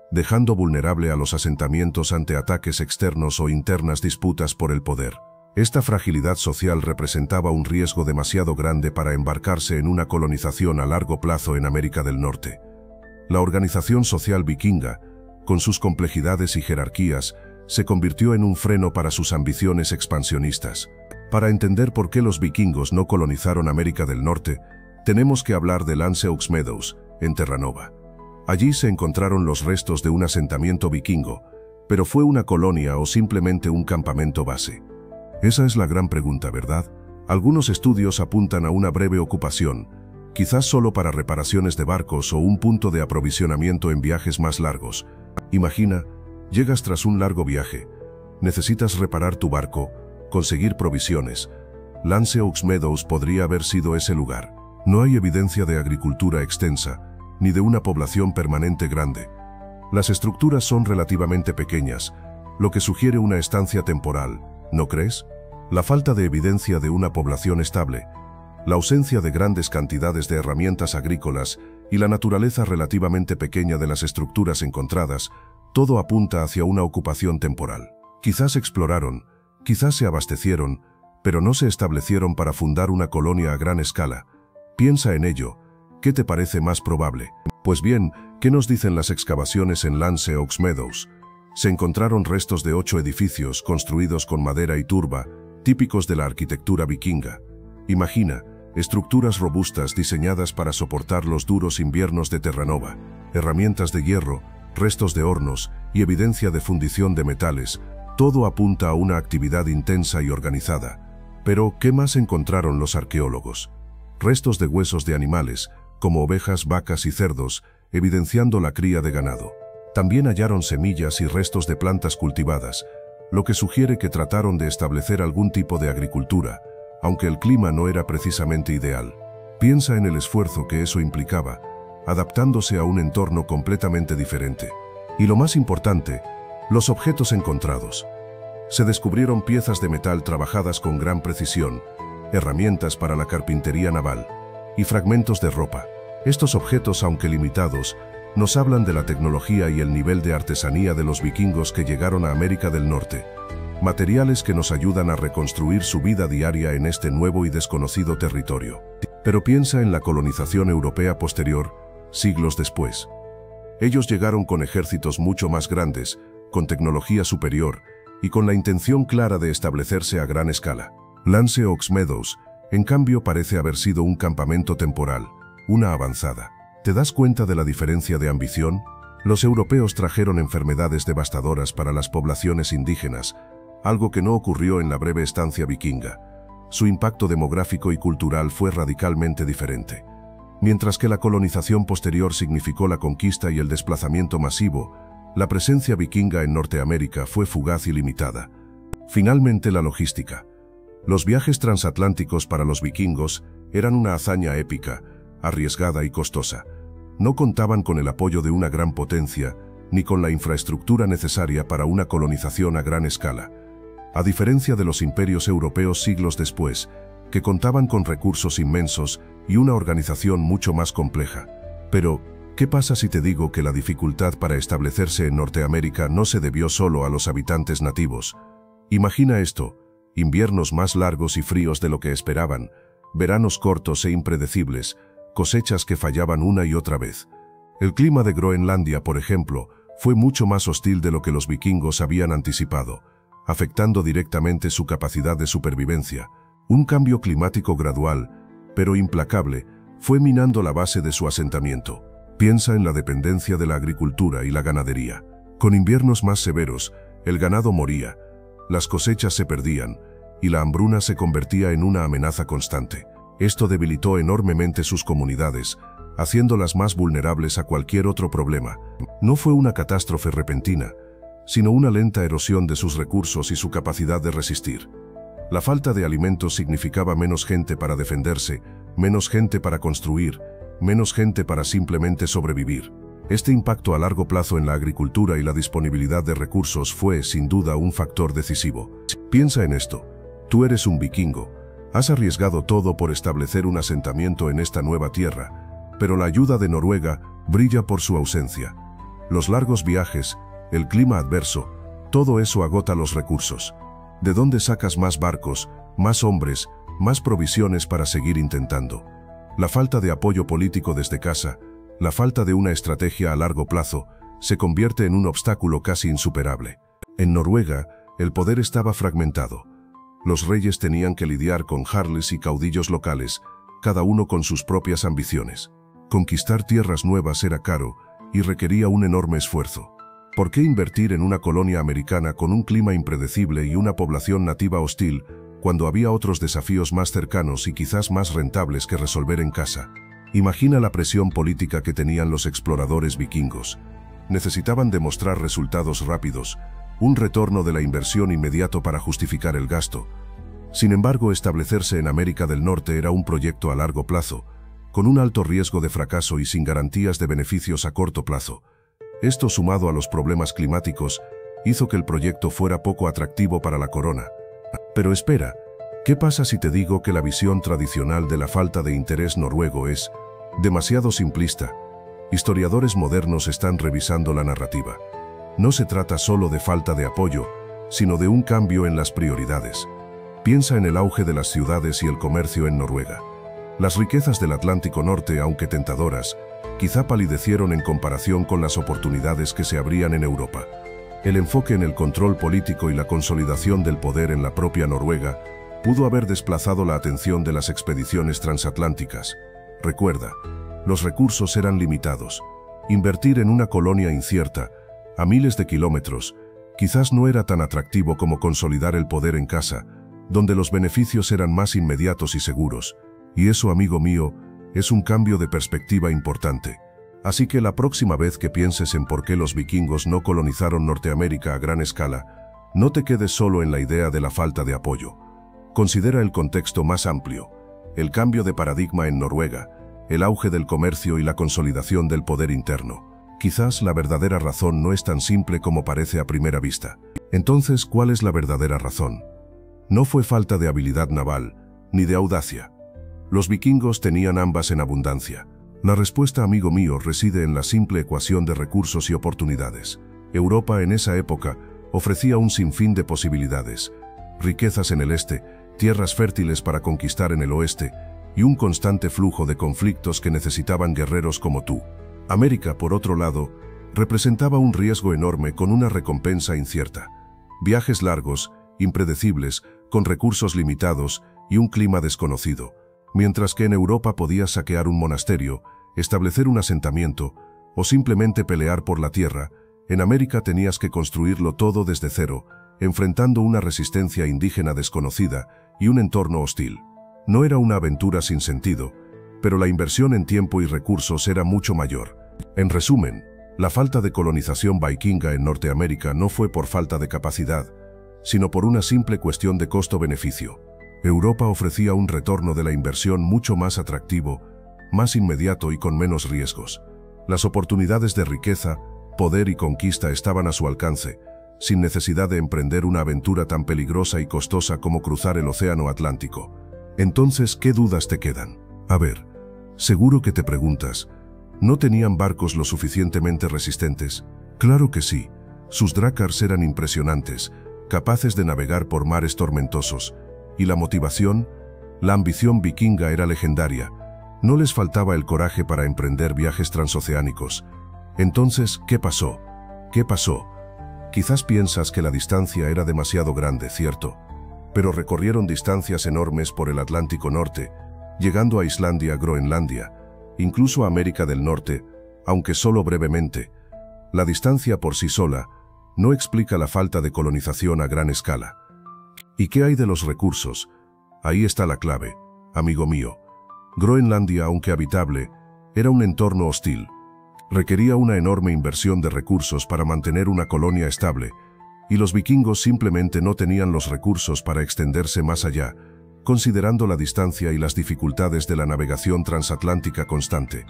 dejando vulnerable a los asentamientos ante ataques externos o internas disputas por el poder. Esta fragilidad social representaba un riesgo demasiado grande para embarcarse en una colonización a largo plazo en América del Norte. La organización social vikinga, con sus complejidades y jerarquías, se convirtió en un freno para sus ambiciones expansionistas. Para entender por qué los vikingos no colonizaron América del Norte, tenemos que hablar de Lanceaux Meadows, en Terranova. Allí se encontraron los restos de un asentamiento vikingo, pero ¿fue una colonia o simplemente un campamento base? Esa es la gran pregunta, ¿verdad? Algunos estudios apuntan a una breve ocupación, quizás solo para reparaciones de barcos o un punto de aprovisionamiento en viajes más largos. Imagina, llegas tras un largo viaje, necesitas reparar tu barco, conseguir provisiones. Lanceaux Meadows podría haber sido ese lugar. No hay evidencia de agricultura extensa, ni de una población permanente grande. Las estructuras son relativamente pequeñas, lo que sugiere una estancia temporal, ¿no crees? La falta de evidencia de una población estable, la ausencia de grandes cantidades de herramientas agrícolas y la naturaleza relativamente pequeña de las estructuras encontradas, todo apunta hacia una ocupación temporal. Quizás exploraron, quizás se abastecieron, pero no se establecieron para fundar una colonia a gran escala. Piensa en ello. ¿Qué te parece más probable? Pues bien, ¿qué nos dicen las excavaciones en Lanceaux Meadows? Se encontraron restos de 8 edificios construidos con madera y turba, típicos de la arquitectura vikinga. Imagina, estructuras robustas diseñadas para soportar los duros inviernos de Terranova, herramientas de hierro, restos de hornos y evidencia de fundición de metales. Todo apunta a una actividad intensa y organizada. Pero, ¿qué más encontraron los arqueólogos? Restos de huesos de animales, como ovejas, vacas y cerdos, evidenciando la cría de ganado. También hallaron semillas y restos de plantas cultivadas, lo que sugiere que trataron de establecer algún tipo de agricultura, aunque el clima no era precisamente ideal. Piensa en el esfuerzo que eso implicaba, adaptándose a un entorno completamente diferente. Y lo más importante, los objetos encontrados. Se descubrieron piezas de metal trabajadas con gran precisión, herramientas para la carpintería naval y fragmentos de ropa. Estos objetos, aunque limitados, nos hablan de la tecnología y el nivel de artesanía de los vikingos que llegaron a América del Norte, materiales que nos ayudan a reconstruir su vida diaria en este nuevo y desconocido territorio. Pero piensa en la colonización europea posterior, siglos después. Ellos llegaron con ejércitos mucho más grandes, con tecnología superior y con la intención clara de establecerse a gran escala. Lanceaux Meadows, en cambio, parece haber sido un campamento temporal, una avanzada. ¿Te das cuenta de la diferencia de ambición? Los europeos trajeron enfermedades devastadoras para las poblaciones indígenas, algo que no ocurrió en la breve estancia vikinga. Su impacto demográfico y cultural fue radicalmente diferente. Mientras que la colonización posterior significó la conquista y el desplazamiento masivo, la presencia vikinga en Norteamérica fue fugaz y limitada. Finalmente, la logística. Los viajes transatlánticos para los vikingos eran una hazaña épica, arriesgada y costosa. No contaban con el apoyo de una gran potencia, ni con la infraestructura necesaria para una colonización a gran escala. A diferencia de los imperios europeos siglos después, que contaban con recursos inmensos y una organización mucho más compleja. Pero, ¿qué pasa si te digo que la dificultad para establecerse en Norteamérica no se debió solo a los habitantes nativos? Imagina esto: inviernos más largos y fríos de lo que esperaban, veranos cortos e impredecibles, cosechas que fallaban una y otra vez. El clima de Groenlandia, por ejemplo, fue mucho más hostil de lo que los vikingos habían anticipado, afectando directamente su capacidad de supervivencia. Un cambio climático gradual, pero implacable, fue minando la base de su asentamiento. Piensa en la dependencia de la agricultura y la ganadería. Con inviernos más severos, el ganado moría, las cosechas se perdían, y la hambruna se convertía en una amenaza constante. Esto debilitó enormemente sus comunidades, haciéndolas más vulnerables a cualquier otro problema. No fue una catástrofe repentina, sino una lenta erosión de sus recursos y su capacidad de resistir. La falta de alimentos significaba menos gente para defenderse, menos gente para construir, menos gente para simplemente sobrevivir. Este impacto a largo plazo en la agricultura y la disponibilidad de recursos fue, sin duda, un factor decisivo. Piensa en esto. Tú eres un vikingo. Has arriesgado todo por establecer un asentamiento en esta nueva tierra, pero la ayuda de Noruega brilla por su ausencia. Los largos viajes, el clima adverso, todo eso agota los recursos. ¿De dónde sacas más barcos, más hombres, más provisiones para seguir intentando? La falta de apoyo político desde casa, la falta de una estrategia a largo plazo, se convierte en un obstáculo casi insuperable. En Noruega, el poder estaba fragmentado. Los reyes tenían que lidiar con jarles y caudillos locales, cada uno con sus propias ambiciones. Conquistar tierras nuevas era caro y requería un enorme esfuerzo. ¿Por qué invertir en una colonia americana con un clima impredecible y una población nativa hostil, cuando había otros desafíos más cercanos y quizás más rentables que resolver en casa? Imagina la presión política que tenían los exploradores vikingos. Necesitaban demostrar resultados rápidos, un retorno de la inversión inmediato para justificar el gasto. Sin embargo, establecerse en América del Norte era un proyecto a largo plazo, con un alto riesgo de fracaso y sin garantías de beneficios a corto plazo. Esto, sumado a los problemas climáticos, hizo que el proyecto fuera poco atractivo para la corona. Pero espera, ¿qué pasa si te digo que la visión tradicional de la falta de interés noruego es demasiado simplista? Historiadores modernos están revisando la narrativa. No se trata solo de falta de apoyo, sino de un cambio en las prioridades. Piensa en el auge de las ciudades y el comercio en Noruega. Las riquezas del Atlántico Norte, aunque tentadoras, quizá palidecieron en comparación con las oportunidades que se abrían en Europa. El enfoque en el control político y la consolidación del poder en la propia Noruega pudo haber desplazado la atención de las expediciones transatlánticas. Recuerda, los recursos eran limitados. Invertir en una colonia incierta, a miles de kilómetros, quizás no era tan atractivo como consolidar el poder en casa, donde los beneficios eran más inmediatos y seguros. Y eso, amigo mío, es un cambio de perspectiva importante. Así que la próxima vez que pienses en por qué los vikingos no colonizaron Norteamérica a gran escala, no te quedes solo en la idea de la falta de apoyo. Considera el contexto más amplio, el cambio de paradigma en Noruega, el auge del comercio y la consolidación del poder interno. Quizás la verdadera razón no es tan simple como parece a primera vista. Entonces, ¿cuál es la verdadera razón? No fue falta de habilidad naval, ni de audacia. Los vikingos tenían ambas en abundancia. La respuesta, amigo mío, reside en la simple ecuación de recursos y oportunidades. Europa en esa época ofrecía un sinfín de posibilidades. Riquezas en el este, tierras fértiles para conquistar en el oeste, y un constante flujo de conflictos que necesitaban guerreros como tú. América, por otro lado, representaba un riesgo enorme con una recompensa incierta. Viajes largos, impredecibles, con recursos limitados y un clima desconocido. Mientras que en Europa podías saquear un monasterio, establecer un asentamiento o simplemente pelear por la tierra, en América tenías que construirlo todo desde cero, enfrentando una resistencia indígena desconocida y un entorno hostil. No era una aventura sin sentido, pero la inversión en tiempo y recursos era mucho mayor. En resumen, la falta de colonización vikinga en Norteamérica no fue por falta de capacidad, sino por una simple cuestión de costo-beneficio. Europa ofrecía un retorno de la inversión mucho más atractivo, más inmediato y con menos riesgos. Las oportunidades de riqueza, poder y conquista estaban a su alcance, sin necesidad de emprender una aventura tan peligrosa y costosa como cruzar el Océano Atlántico. Entonces, ¿qué dudas te quedan? A ver, seguro que te preguntas, ¿no tenían barcos lo suficientemente resistentes? Claro que sí. Sus drácars eran impresionantes, capaces de navegar por mares tormentosos. ¿Y la motivación? La ambición vikinga era legendaria. No les faltaba el coraje para emprender viajes transoceánicos. Entonces, ¿qué pasó? ¿Qué pasó? Quizás piensas que la distancia era demasiado grande, ¿cierto? Pero recorrieron distancias enormes por el Atlántico Norte, llegando a Islandia, Groenlandia, incluso a América del Norte, aunque solo brevemente. La distancia por sí sola no explica la falta de colonización a gran escala. ¿Y qué hay de los recursos? Ahí está la clave, amigo mío. Groenlandia, aunque habitable, era un entorno hostil. Requería una enorme inversión de recursos para mantener una colonia estable, y los vikingos simplemente no tenían los recursos para extenderse más allá, considerando la distancia y las dificultades de la navegación transatlántica constante.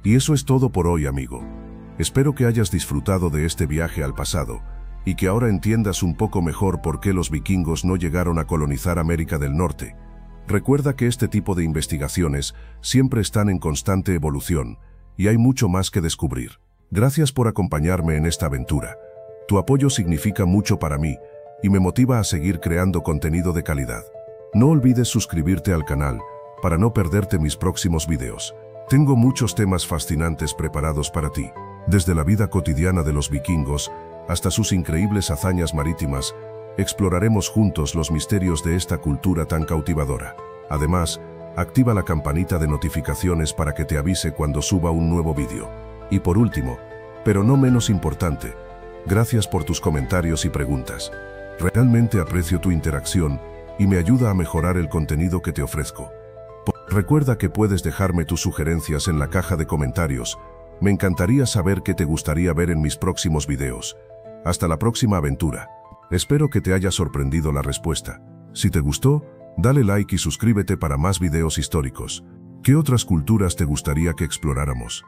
Y eso es todo por hoy, amigo. Espero que hayas disfrutado de este viaje al pasado, y que ahora entiendas un poco mejor por qué los vikingos no llegaron a colonizar América del Norte. Recuerda que este tipo de investigaciones siempre están en constante evolución y hay mucho más que descubrir. Gracias por acompañarme en esta aventura. Tu apoyo significa mucho para mí y me motiva a seguir creando contenido de calidad. No olvides suscribirte al canal para no perderte mis próximos videos. Tengo muchos temas fascinantes preparados para ti, desde la vida cotidiana de los vikingos hasta sus increíbles hazañas marítimas. Exploraremos juntos los misterios de esta cultura tan cautivadora. Además, activa la campanita de notificaciones para que te avise cuando suba un nuevo vídeo. Y por último, pero no menos importante, gracias por tus comentarios y preguntas. Realmente aprecio tu interacción y me ayuda a mejorar el contenido que te ofrezco. Recuerda que puedes dejarme tus sugerencias en la caja de comentarios. Me encantaría saber qué te gustaría ver en mis próximos videos. Hasta la próxima aventura. Espero que te haya sorprendido la respuesta. Si te gustó, dale like y suscríbete para más videos históricos. ¿Qué otras culturas te gustaría que exploráramos?